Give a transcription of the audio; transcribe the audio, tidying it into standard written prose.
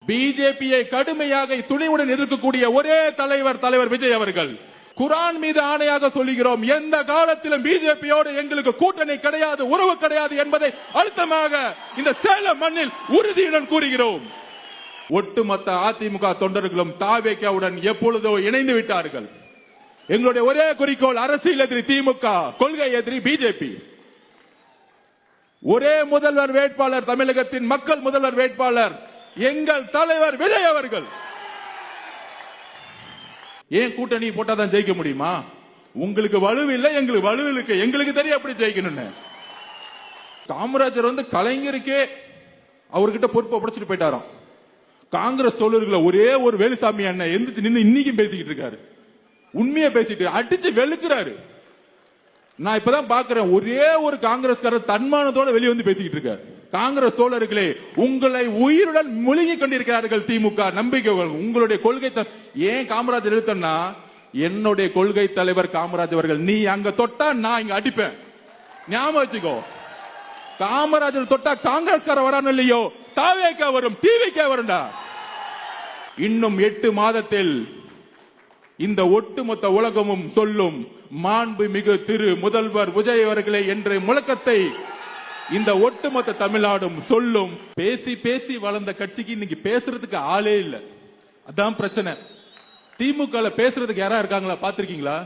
பிஜேபியை கடுமையாக துணிவுடன் எதிர்க்கக்கூடிய ஒரே தலைவர் விஜய் அவர்கள். குரான் மீது ஆணையாக சொல்லுகிறோம், எந்த காலத்திலும் பிஜேபியோடு எங்களுக்கு கூட்டணி கிடையாது, உறவு கிடையாது என்பதை அழுத்தமாக இந்த சேலம் மண்ணில் உறுதியுடன் கூறுகிறோம். ஒட்டுமொத்த அதிமுக தொண்டர்களும் தாவேக்காவுடன் எப்பொழுதோ இணைந்து விட்டார்கள். எங்களுடைய ஒரே குறிக்கோள் அரசியல் எதிரி திமுக, கொள்கை எதிரி பிஜேபி. ஒரே முதல்வர் வேட்பாளர், தமிழகத்தின் மக்கள் முதல்வர் வேட்பாளர் எங்கள் தலைவர் விஜய் அவர்கள். ஏன் கூட்டணி போட்டாதான் ஜெயிக்க முடியுமா? உங்களுக்கு வலுவில்லை, எங்களுக்கு வலு இருக்கு. எங்களுக்கு தெரியும் எப்படி ஜெயிக்கணும்னு. காமராஜர் கலைஞருக்கே அவர்கிட்ட பொறுப்பை படைச்சிட்டு போயிட்டாராம். காங்கிரஸ் தோழர்களை ஒரே ஒரு வேலுசாமி அண்ணன் எந்திரிச்சு நின்று இன்னைக்கும் பேசிக்கிட்டு இருக்காரு. உண்மையை பேசிட்டு அடிச்சு வெளுக்கிறாரு. நான் இப்பதான் பாக்குறேன், ஒரே ஒரு காங்கிரஸ்காரர் தன்மானத்தோட வெளியே வந்து பேசிக்கிட்டு இருக்காரு. காங்கிரஸ் தோழர்களே, உங்களை உயிருடன் முழுகி கொண்டிருக்கிறார்கள் திமுக. நம்பிக்கை உங்களுடைய கொள்கை. ஏன் காமராஜர் எழுத்தன்னா, என்னுடைய கொள்கை தலைவர் காமராஜ் அவர்கள். நீ அங்க தொட்டா நான் இங்க அடிப்பேன். ஞாபகம் வச்சுக்கோ. காமராஜர் தொட்டா காங்கிரஸ்கார வரான்னு இல்லையோ, தாவேக்கா வரும், டிவிக்கா வரும்டா. இன்னும் 8 மாதத்தில் இந்த ஒட்டுமொத்த உலகமும் சொல்லும், மாண்புமிகு திரு முதல்வர் விஜய் அவர்களே என்ற முழக்கத்தை இந்த ஒட்டுமொத்த தமிழ்நாடும் சொல்லும். பேசி பேசி வளர்ந்த கட்சிக்கு இன்னைக்கு பேசுறதுக்கு ஆளே இல்ல. அதான் பிரச்சனை. திமுக பேசுறதுக்கு யாரா இருக்காங்களா? பாத்திருக்கீங்களா?